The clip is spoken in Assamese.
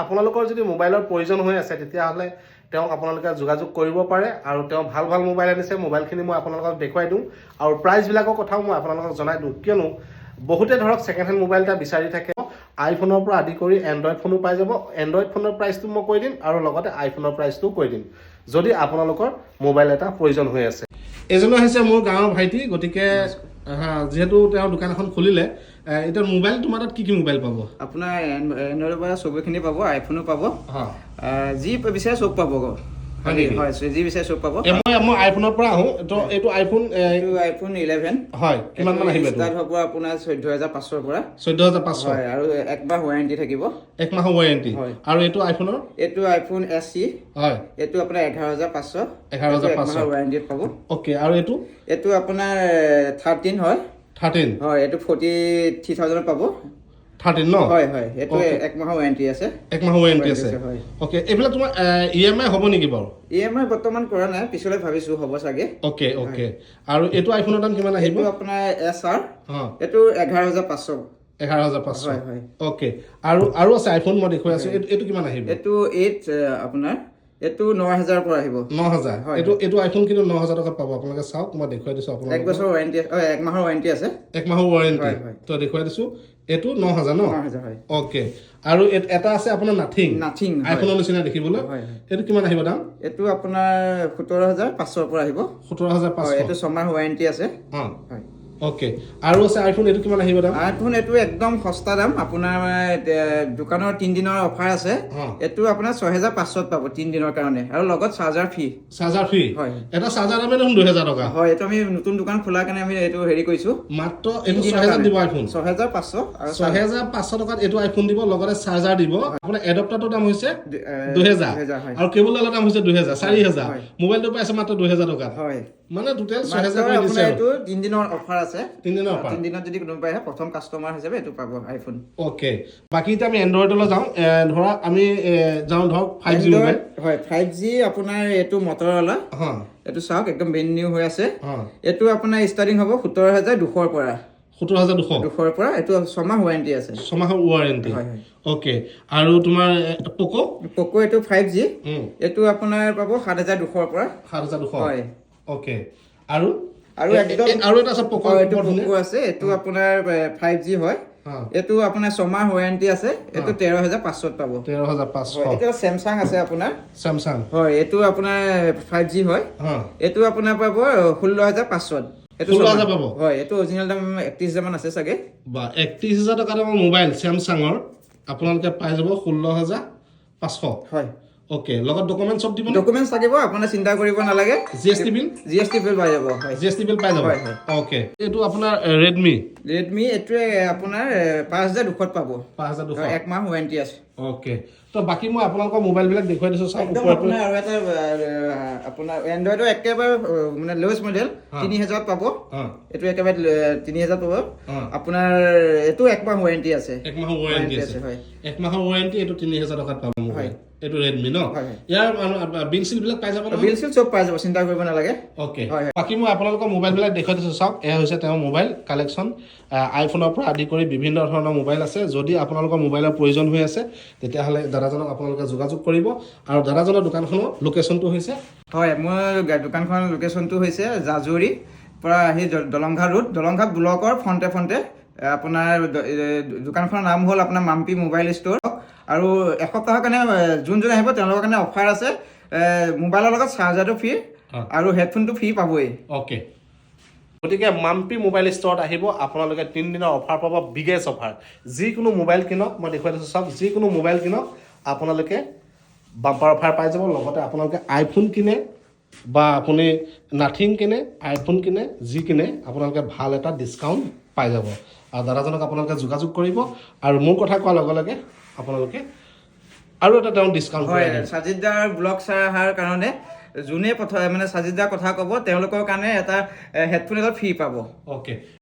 আপোনালোকৰ যদি মোবাইলৰ প্ৰয়োজন হৈ আছে তেতিয়াহ'লে তেওঁক আপোনালোকে যোগাযোগ কৰিব পাৰে আৰু তেওঁ ভাল ভাল মোবাইল আনিছে মোবাইলখিনি মই আপোনালোকক দেখুৱাই দিওঁ আৰু প্ৰাইচবিলাকৰ কথাও মই আপোনালোকক জনাই দিওঁ কিয়নো বহুতে ধৰক ছেকেণ্ড হেণ্ড মোবাইল এটা বিচাৰি থাকে আইফোনৰ পৰা আদি কৰি এণ্ড্ৰইড ফোনো পাই যাব এণ্ড্ৰইড ফোনৰ প্ৰাইচটো মই কৈ দিম আৰু লগতে আইফোনৰ প্ৰাইচটোও কৈ দিম যদি আপোনালোকৰ মোবাইল এটা প্ৰয়োজন হৈ আছে এজনো হৈছে মোৰ গাঁৱৰ ভাইটি গতিকে যেহেতু তেওঁ দোকান এখন খুলিলে এটা মোবাইল তোমাৰ তাত কি মোবাইল পাব আপোনাৰ এণ্ড্ৰইডৰ পৰা চবখিনি পাব আইফোনো পাব যি বিচাৰে চব পাব হয় যি বিচাৰে চব পাব মই আইফোনৰ পৰা আহোঁ তো এইটো আইফোন আইফোন 11 হয় কিমান মান আহিব ষ্টাৰ্ট হ'ব আপোনাৰ 14500 ৰ পৰা 14500 হয় আৰু এক মাহ ওৱাৰেণ্টি থাকিব এক মাহৰ ওৱাৰেণ্টি আৰু এইটো আইফোনৰ এইটো আইফোন SE হয় এইটো আপোনাৰ 11500 মাহৰ ওৱাৰেণ্টিত পাব ওকে আৰু এইটো আপোনাৰ 13 হয় 13 হয় এইটো 43000 পাব 13 ন হয় হয় এইটো এক মাহৰ ওৱাৰেণ্টি আছে এক মাহৰ ওৱাৰেণ্টি আছে ওকে এইবিলাক তোমাৰ EMI হ'ব নেকি বাৰু EMI বৰ্তমান কৰা নাই পিছলৈ ভাবিছো হ'ব চাগে ওকে ওকে আৰু এইটো আইফোনৰ দাম কিমান আহিব এইটো আপোনাৰ SR এইটো 11500 11500 হয় হয় ওকে আৰু আছে আইফোন মই দেখুৱাই আছো এইটো কিমান আহিব এইটো 8 আপোনাৰ এইটো 9000 পৰা আহিব 9000 এইটো আইফোন কিন্তু 9000 টকাত পাব আপোনালোকে চাওক মই দেখুৱাই দিছো আপোনালোকক এক বছৰ ওৱাৰেণ্টি এক মাহৰ ওৱাৰেণ্টি আছে এক মাহৰ ওৱাৰেণ্টি তো দেখুৱাই দিছো এইটো 9000 ন 9000 হয় ওকে আৰু এটা আছে আপোনাৰ নাথিং আইফোনৰ নিচিনা দেখিবলৈ এইটো কিমান আহিব দাম এইটো আপোনাৰ 17500 পৰা আহিব 17500 এইটো 6 মাহ ওৱাৰেণ্টি আছে হয় ওকে আৰু আছে আইফোন এইটো কিমান আহিব দাম আইফোন এইটো একদম সস্তা দাম আপোনাৰ দোকানৰ 3 দিনৰ অফাৰ আছে এইটো আপোনাৰ 6500 পাব 3 দিনৰ কাৰণে আৰু লগত চাৰ্জাৰ ফ্ৰী হয় এটা চাৰ্জাৰ দামে দেখোন 2000 টকা হয় এইটো আমি নতুন দোকান খোলাৰ কাৰণে আমি এইটো হেৰি কৰিছো মাত্ৰ এইটো 6000 দিব আইফোন 6500 আৰু 6500 টকাত এইটো আইফোন দিব লগতে চাৰ্জাৰ দিব আপোনাৰ এডাপ্টাৰটোৰ দাম হৈছে 2000 আৰু কেবলৰ দাম হৈছে 2000 4000 মোবাইলটো পাইছে মাত্ৰ 2000 টকা হয় মানে টোটেল 6000 কৰি দিছে এইটো 3 দিনৰ অফাৰ আছে 3 দিনৰ অফাৰ 3 দিনত যদি কোনোবা আহে প্ৰথম কাস্টমাৰ হিচাপে এইটো পাব আইফোন ওকে বাকি এতিয়া আমি এণ্ড্ৰইডলৈ যাওঁ ধৰা আমি যাওঁ ধৰক 5G মোবাইল হয় 5G আপোনাৰ এইটো মটৰৱালা এইটো চাওক একদম ব্ৰেণ্ড নিউ হৈ আছে এইটো আপোনাৰ ষ্টাৰ্টিং হ'ব 17200 ৰ পৰা 17200 ৰ পৰা এইটো 6 মাহ ওৱাৰেণ্টি আছে 6 মাহৰ ওৱাৰেণ্টি হয় ওকে আৰু তোমাৰ পোকো এইটো 5G এইটো আপোনাৰ পাব 7200 ৰ পৰা 7200 হয় ওকে আৰু একদম আৰু এটা আছে পোকো আছে এইটো আপোনাৰ 5G হয় এইটো আপোনাৰ 6 মাহ ওৱাৰেণ্টি আছে এইটো 13500 পাব 13500 এইটো স্যামসাং আছে আপোনাৰ স্যামসাং হয় এইটো আপোনাৰ 5G হয় এইটো আপোনাৰ পাব 16500 এইটো 16000 পাব হয় এইটো অৰিজিনাল দাম 31000 মান আছে চাগে বা 31000 টকাৰ মোবাইল স্যামসাংৰ আপোনালোকে পাই যাব 16500 হয় ওকে লগত ডকুমেন্ট সব দিব ডকুমেন্টস লাগিব আপোনাৰ চিন্তা কৰিব নালাগে GST বিল পাই যাব হয় GST বিল পাই যাব ওকে এইটো আপোনাৰ Redmi এটোৱে আপোনাৰ 5200 পাব 5200 এক মাহ ওৱাৰেণ্টি আছে ওকে তো বাকি মই আপোনালোকৰ মোবাইল বিলাক দেখুৱাই দিছো চাওক আপোনাৰ আৰু এটা আপোনাৰ এণ্ড্ৰইডৰ একেবাৰে মানে লোৱেষ্ট মডেল 3000 পাব এটো একেবাৰে 3000 পাব আপোনাৰ এটো এক মাহ ওৱাৰেণ্টি আছে এক মাহ ওৱাৰেণ্টি আছে হয় এক মাহৰ ওৱাৰেণ্টি এটো 3000 টকাত পাব মোবাইল এটো Redmi ন ইয়াৰ বিল সিল বিলাক পাই যাব ন বিল সিল সব পাই যাব চিন্তা কৰিব নালাগে ওকে বাকি মই আপোনালোকৰ মোবাইল বিলাক দেখুৱাই দিছো চাওক এয়া হৈছে তেওঁ মোবাইল কালেকচন আইফোনৰ পৰা আদি কৰি বিভিন্ন ধৰণৰ মোবাইল আছে যদি আপোনালোকৰ মোবাইলৰ প্ৰয়োজন হৈ আছে তেতিয়াহ'লে দাদাজনক আপোনালোকে যোগাযোগ কৰিব আৰু দাদাজনৰ দোকানখনৰ লোকেশ্যনটো হৈছে হয় মোৰ দোকানখনৰ লোকেশ্যনটো হৈছে জাজুৰী পৰা আহি দলংঘাট ৰোড দলংঘাট ব্লকৰ ফ্ৰণ্টে আপোনাৰ দোকানখনৰ নাম হ'ল আপোনাৰ মাম্পি মোবাইল ষ্ট'ৰ আৰু এসপ্তাহৰ কাৰণে যোন আহিব তেওঁলোকৰ কাৰণে অফাৰ আছে মোবাইলৰ লগত চাৰ্জাৰটো ফ্ৰী আৰু হেডফোনটো ফ্ৰী পাবই ওকে গতিকে মাম্পি মোবাইল ষ্ট'ৰত আহিব আপোনালোকে 3 দিনৰ অফাৰ পাব বিগেষ্ট অফাৰ যিকোনো মোবাইল কিনক মই দেখুৱাই দিছোঁ চাওক যিকোনো মোবাইল কিনক আপোনালোকে বাম্পাৰ অফাৰ পাই যাব লগতে আপোনালোকে আইফোন কিনে বা আপুনি নাথিং কিনে আইফোন কিনে যি কিনে আপোনালোকে ভাল এটা ডিছকাউণ্ট পাই যাব আৰু দাদাজনক আপোনালোকে যোগাযোগ কৰিব আৰু মোৰ কথা কোৱাৰ লগে লগে আপোনালোকে আৰু এটা তেওঁ ডিছকাউণ্ট হয় সাজিদাৰ ব্লগ চাই অহাৰ কাৰণে যোনে মানে সাজিদাৰ কথা ক'ব তেওঁলোকৰ কাৰণে এটা হেডফোন এটা ফ্ৰী পাব ওকে